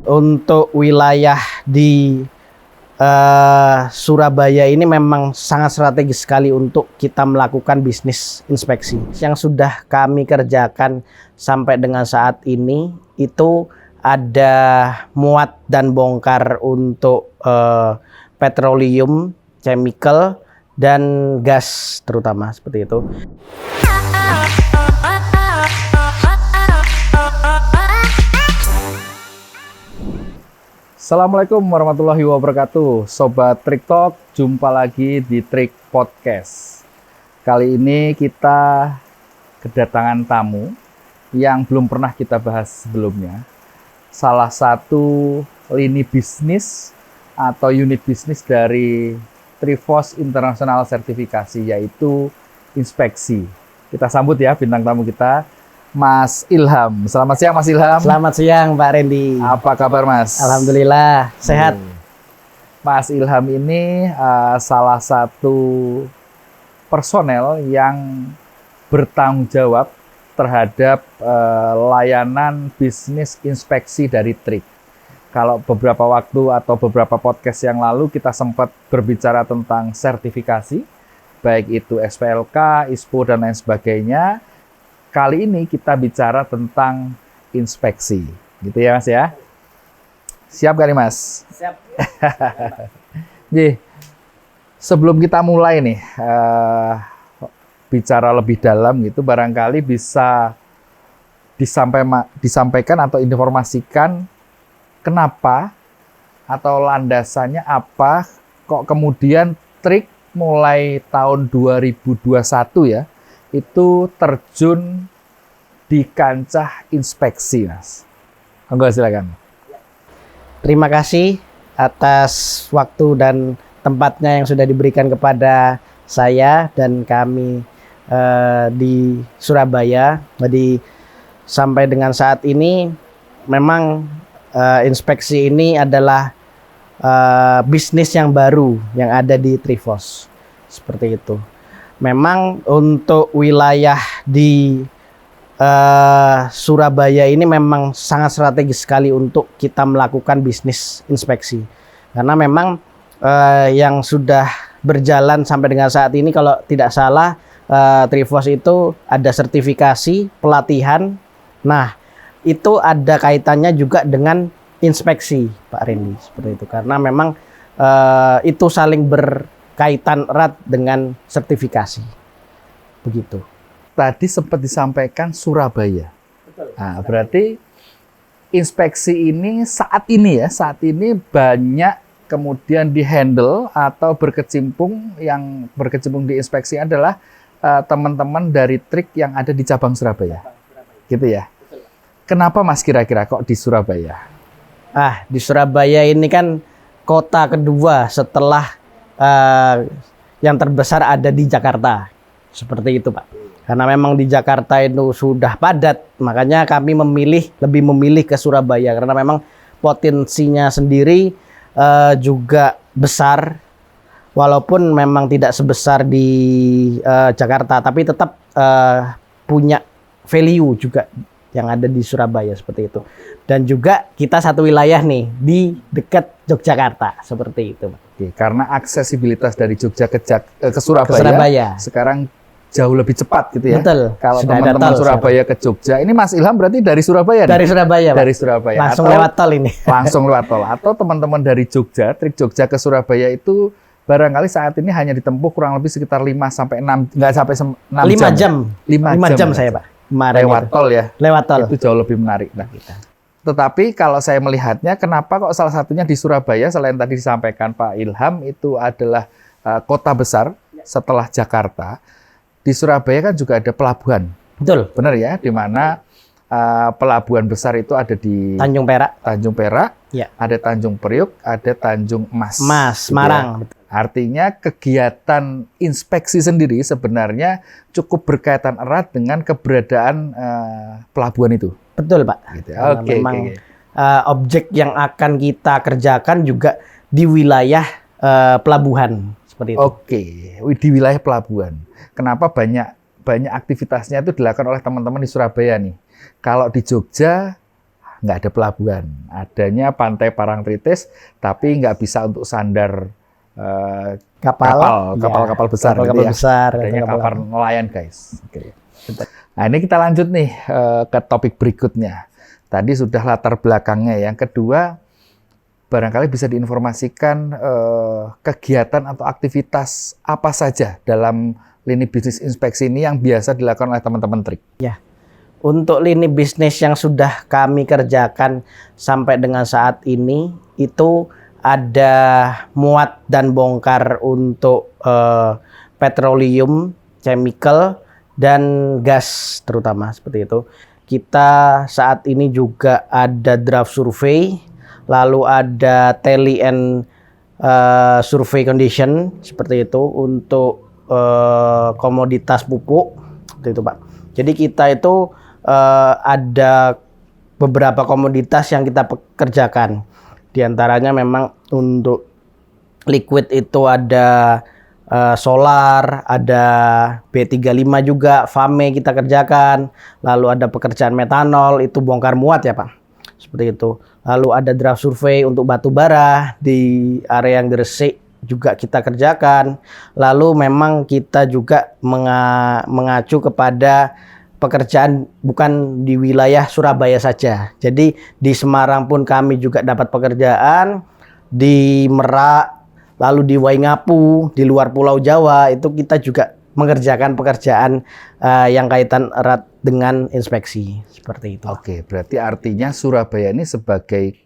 Untuk wilayah di Surabaya ini memang sangat strategis sekali untuk kita melakukan bisnis inspeksi. Yang sudah kami kerjakan sampai dengan saat ini itu ada muat dan bongkar untuk petroleum, chemical, dan gas terutama seperti itu. Assalamualaikum warahmatullahi wabarakatuh. Sobat Trik Talk, jumpa lagi di Trik Podcast. Kali ini kita kedatangan tamu yang belum pernah kita bahas sebelumnya. Salah satu lini bisnis atau unit bisnis dari Trifos International Certification, yaitu inspeksi. Kita sambut ya bintang tamu kita, Mas Ilham. Selamat siang Mas Ilham. Selamat siang Pak Randy. Apa kabar Mas? Alhamdulillah sehat. Mas Ilham ini salah satu personel yang bertanggung jawab terhadap layanan bisnis inspeksi dari Trik. Kalau beberapa waktu atau beberapa podcast yang lalu kita sempat berbicara tentang sertifikasi, baik itu SPLK, ISPO, dan lain sebagainya. Kali ini kita bicara tentang inspeksi, gitu ya Mas ya? Siap gak nih Mas? Siap. Jadi, sebelum kita mulai nih, bicara lebih dalam gitu, barangkali bisa disampaikan atau informasikan kenapa atau landasannya apa kok kemudian Trik mulai tahun 2021 ya, itu terjun di kancah inspeksi, Mas. Enggak, silakan. Terima kasih atas waktu dan tempatnya yang sudah diberikan kepada saya dan kami di Surabaya. Jadi sampai dengan saat ini memang inspeksi ini adalah bisnis yang baru yang ada di Trifos. Seperti itu. Memang untuk wilayah di Surabaya ini memang sangat strategis sekali untuk kita melakukan bisnis inspeksi. Karena memang yang sudah berjalan sampai dengan saat ini, kalau tidak salah, Trifos itu ada sertifikasi, pelatihan. Nah, itu ada kaitannya juga dengan inspeksi, Pak Randy, seperti itu. Karena memang itu saling berkaitan erat dengan sertifikasi. Begitu. Tadi sempat disampaikan Surabaya. Nah, berarti inspeksi ini saat ini banyak kemudian dihandle atau yang berkecimpung di inspeksi adalah teman-teman dari Trik yang ada di cabang Surabaya. Gitu ya. Kenapa Mas kira-kira kok di Surabaya? Di Surabaya ini kan kota kedua setelah yang terbesar ada di Jakarta. Seperti itu, Pak. Karena memang di Jakarta itu sudah padat, makanya kami lebih memilih ke Surabaya karena memang potensinya sendiri juga besar, walaupun memang tidak sebesar di Jakarta, tapi tetap punya value juga yang ada di Surabaya seperti itu. Dan juga kita satu wilayah nih di dekat Yogyakarta seperti itu, Pak. Oke, karena aksesibilitas dari Jogja ke Surabaya, Surabaya sekarang jauh lebih cepat gitu ya. Betul. Kalau teman-teman Surabaya ke Jogja, ini Mas Ilham berarti dari Surabaya? Dari Surabaya, Pak. Dari Surabaya. Langsung lewat tol ini. Langsung lewat tol. Atau teman-teman dari Jogja, Trik Jogja ke Surabaya itu barangkali saat ini hanya ditempuh kurang lebih sekitar 5 sampai 6, nggak sampai 6 jam. 5 jam saya, Pak. Lewat tol ya. Lewat tol. Itu jauh lebih menarik. Nah, tetapi kalau saya melihatnya, kenapa kok salah satunya di Surabaya, selain tadi disampaikan Pak Ilham, itu adalah kota besar setelah Jakarta. Di Surabaya kan juga ada pelabuhan. Betul. Benar ya, di mana pelabuhan besar itu ada di Tanjung Perak. Tanjung Perak, ya. Ada Tanjung Priuk, ada Tanjung Mas. Semarang. Ya. Artinya kegiatan inspeksi sendiri sebenarnya cukup berkaitan erat dengan keberadaan pelabuhan itu. Betul, Pak. Gitu ya. Oke. Objek yang akan kita kerjakan juga di wilayah pelabuhan seperti itu. Oke, di wilayah pelabuhan. Kenapa banyak aktivitasnya itu dilakukan oleh teman-teman di Surabaya nih? Kalau di Jogja nggak ada pelabuhan. Adanya Pantai Parangtritis, tapi nggak bisa untuk sandar kapal-kapal besar. Kapal-kapal besar. Adanya kapal nelayan, guys. Oke. Nah, ini kita lanjut nih ke topik berikutnya. Tadi sudah latar belakangnya. Yang kedua, barangkali bisa diinformasikan kegiatan atau aktivitas apa saja dalam lini bisnis inspeksi ini yang biasa dilakukan oleh teman-teman Trik. Ya, untuk lini bisnis yang sudah kami kerjakan sampai dengan saat ini itu ada muat dan bongkar untuk petroleum, chemical, dan gas terutama seperti itu. Kita saat ini juga ada draft survey, lalu ada tally and survey condition seperti itu untuk komoditas pupuk seperti itu, Pak. Jadi kita itu ada beberapa komoditas yang kita kerjakan. Di antaranya memang untuk liquid itu ada solar, ada B35 juga, FAME kita kerjakan. Lalu ada pekerjaan metanol, itu bongkar muat ya Pak. Seperti itu. Lalu ada draft survei untuk batu bara di area yang Gresik juga kita kerjakan. Lalu memang kita juga mengacu kepada pekerjaan bukan di wilayah Surabaya saja. Jadi di Semarang pun kami juga dapat pekerjaan, di Merak, lalu di Waingapu, di luar Pulau Jawa itu kita juga mengerjakan pekerjaan yang kaitan erat dengan inspeksi seperti itu. Oke, berarti artinya Surabaya ini sebagai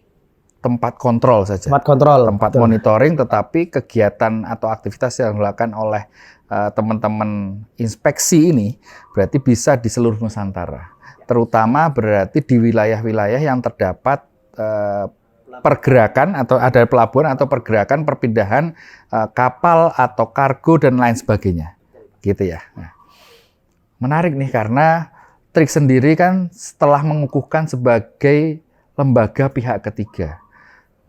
tempat kontrol saja. Tempat kontrol, tempat betul. monitoring, tetapi kegiatan atau aktivitas yang dilakukan oleh teman-teman inspeksi ini berarti bisa di seluruh Nusantara. Terutama berarti di wilayah-wilayah yang terdapat pergerakan atau ada pelabuhan atau pergerakan perpindahan kapal atau kargo dan lain sebagainya. Gitu ya. Nah, menarik nih karena Trik sendiri kan setelah mengukuhkan sebagai lembaga pihak ketiga,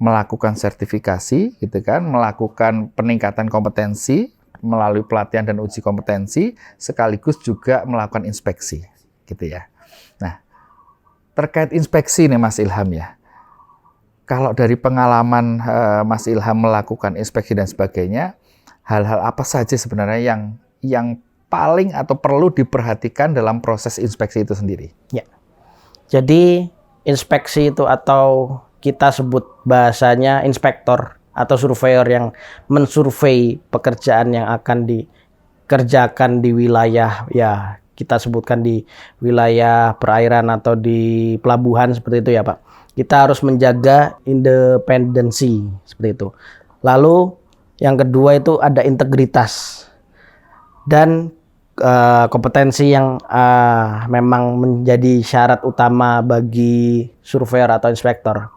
melakukan sertifikasi, gitu kan, melakukan peningkatan kompetensi melalui pelatihan dan uji kompetensi, sekaligus juga melakukan inspeksi, gitu ya. Nah, terkait inspeksi nih Mas Ilham ya, kalau dari pengalaman Mas Ilham melakukan inspeksi dan sebagainya, hal-hal apa saja sebenarnya yang paling atau perlu diperhatikan dalam proses inspeksi itu sendiri? Ya, jadi inspeksi itu atau kita sebut bahasanya inspektor atau surveyor yang mensurvei pekerjaan yang akan dikerjakan di wilayah, ya kita sebutkan di wilayah perairan atau di pelabuhan seperti itu ya Pak. Kita harus menjaga independensi seperti itu. Lalu yang kedua itu ada integritas dan kompetensi yang memang menjadi syarat utama bagi surveyor atau inspektor.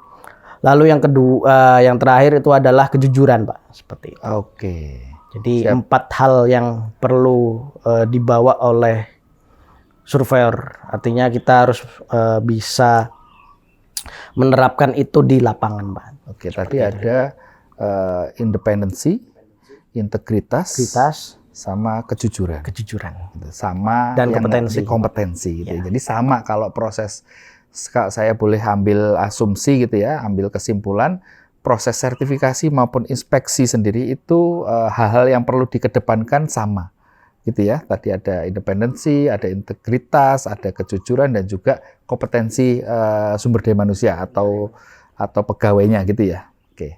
Lalu yang kedua, yang terakhir itu adalah kejujuran, Pak, seperti itu. Oke. Jadi Siap. 4 hal yang perlu dibawa oleh surveyor. Artinya kita harus bisa menerapkan itu di lapangan, Pak. Oke, tadi ada independensi, integritas, sama kejujuran. Sama dan yang kompetensi gitu. Ya. Jadi sama kalau proses, saya boleh ambil asumsi gitu ya, ambil kesimpulan, proses sertifikasi maupun inspeksi sendiri itu hal-hal yang perlu dikedepankan sama gitu ya. Tadi ada independensi, ada integritas, ada kejujuran, dan juga kompetensi sumber daya manusia atau pegawainya gitu ya. Oke.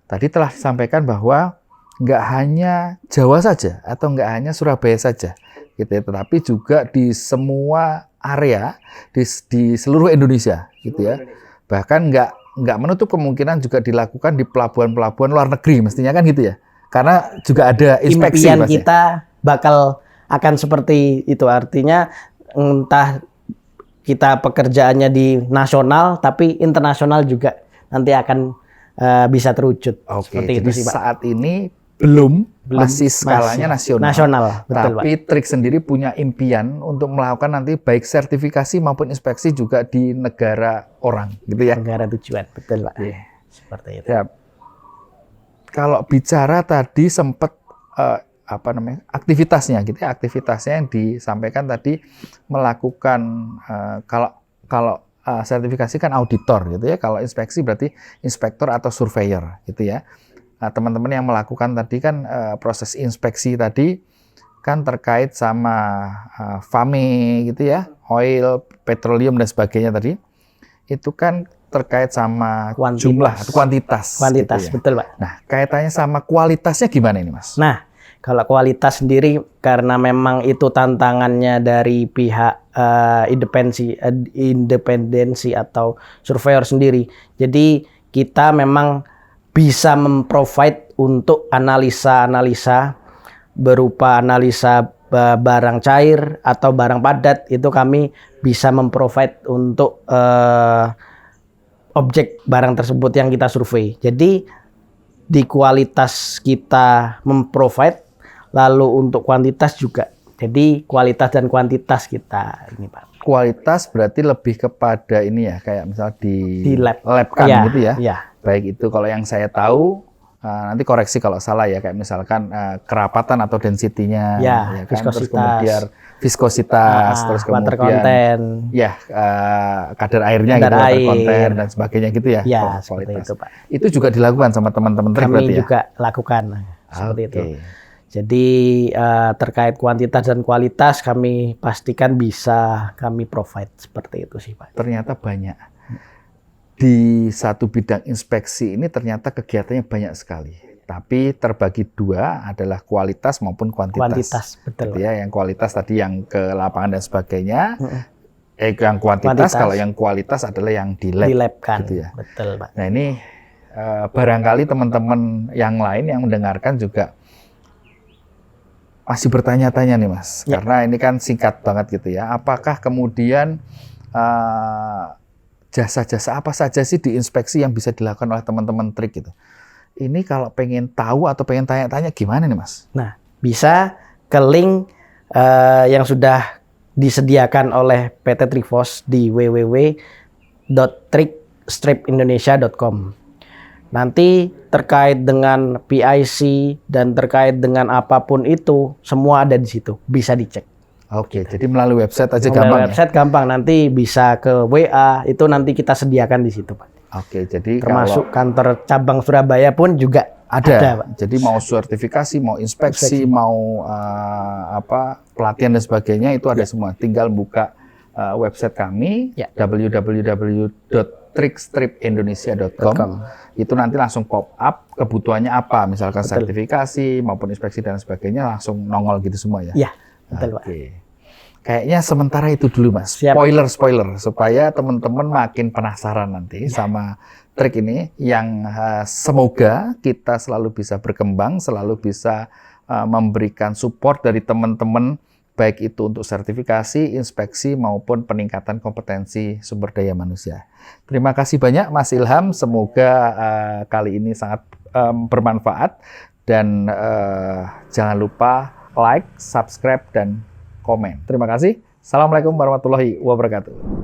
Tadi telah disampaikan bahwa nggak hanya Jawa saja atau nggak hanya Surabaya saja, gitu ya, tetapi juga di semua area di seluruh Indonesia, gitu ya. Bahkan nggak menutup kemungkinan juga dilakukan di pelabuhan-pelabuhan luar negeri, mestinya kan gitu ya, karena juga ada inspeksi. Impian kita bakal akan seperti itu, artinya entah kita pekerjaannya di nasional, tapi internasional juga nanti akan bisa terwujud. Oke, seperti jadi itu sih, Pak. saat ini belum masih skalanya nasional. Betul, tapi Pak. Trik sendiri punya impian untuk melakukan nanti baik sertifikasi maupun inspeksi juga di negara orang, gitu ya. Negara tujuan, betul Pak. Yeah. Seperti itu. Ya. Kalau bicara tadi sempat aktivitasnya, gitu ya, aktivitasnya yang disampaikan tadi melakukan kalau sertifikasi kan auditor gitu ya. Kalau inspeksi berarti inspektor atau surveyor gitu ya. Nah, teman-teman yang melakukan tadi kan proses inspeksi tadi kan terkait sama FAME gitu ya, oil, petroleum dan sebagainya tadi. Itu kan terkait sama jumlah atau kuantitas. Kuantitas, gitu ya. betul Pak. Nah, kaitannya sama kualitasnya gimana ini Mas? Nah, kalau kualitas sendiri karena memang itu tantangannya dari pihak independensi atau surveyor sendiri. Jadi kita memang bisa memprovide untuk analisa-analisa berupa analisa barang cair atau barang padat, itu kami bisa memprovide untuk objek barang tersebut yang kita survei. Jadi di kualitas kita memprovide, lalu untuk kuantitas juga. Jadi kualitas dan kuantitas kita ini Pak. Kualitas berarti lebih kepada ini ya, kayak misal di lab kan ya, gitu ya. Ya. Baik itu kalau yang saya tahu, nanti koreksi kalau salah ya, kayak misalkan kerapatan atau density-nya, ya kan? viskositas. Terus kemudian viskositas, terus water kemudian content, ya kadar airnya kadar gitu, water air, content dan sebagainya gitu ya. Ya, seperti itu Pak. Itu juga dilakukan sama teman-teman trik Kami berarti ya? juga lakukan seperti itu. Oke. Jadi terkait kuantitas dan kualitas kami pastikan bisa kami provide seperti itu sih Pak. Ternyata banyak. Di satu bidang inspeksi ini ternyata kegiatannya banyak sekali. Tapi terbagi dua adalah kualitas maupun kuantitas. Kuantitas, betul. Gitu ya, yang kualitas tadi yang ke lapangan dan sebagainya. Yang kuantitas, kalau yang kualitas adalah yang di lab. Di lab kan, gitu ya. Betul Pak. Nah ini barangkali teman-teman yang lain yang mendengarkan juga masih bertanya-tanya nih Mas, karena ini kan singkat banget gitu ya. Apakah kemudian jasa-jasa apa saja sih di inspeksi yang bisa dilakukan oleh teman-teman trik gitu? Ini kalau pengen tahu atau pengen tanya-tanya gimana nih Mas? Nah, bisa ke link yang sudah disediakan oleh PT Trifos di www.trickstripindonesia.com. Nanti terkait dengan PIC dan terkait dengan apapun itu, semua ada di situ, bisa dicek. Oke, jadi melalui website aja Melalui gampang website gampang, nanti bisa ke WA, itu nanti kita sediakan di situ Pak. Oke, jadi Termasuk kantor cabang Surabaya pun juga ada Pak. Jadi mau sertifikasi, mau inspeksi, mau pelatihan dan sebagainya itu ada semua. Tinggal buka website kami www.trickstripindonesia.com. Itu nanti langsung pop up kebutuhannya apa, misalkan sertifikasi maupun inspeksi dan sebagainya langsung nongol gitu semua ya. Iya, betul Pak. Kayaknya sementara itu dulu Mas. Siap. Spoiler supaya teman-teman makin penasaran nanti sama trik ini yang semoga kita selalu bisa berkembang, selalu bisa memberikan support dari teman-teman baik itu untuk sertifikasi, inspeksi, maupun peningkatan kompetensi sumber daya manusia. Terima kasih banyak Mas Ilham, semoga kali ini sangat bermanfaat, dan jangan lupa like, subscribe, dan komen. Terima kasih. Assalamualaikum warahmatullahi wabarakatuh.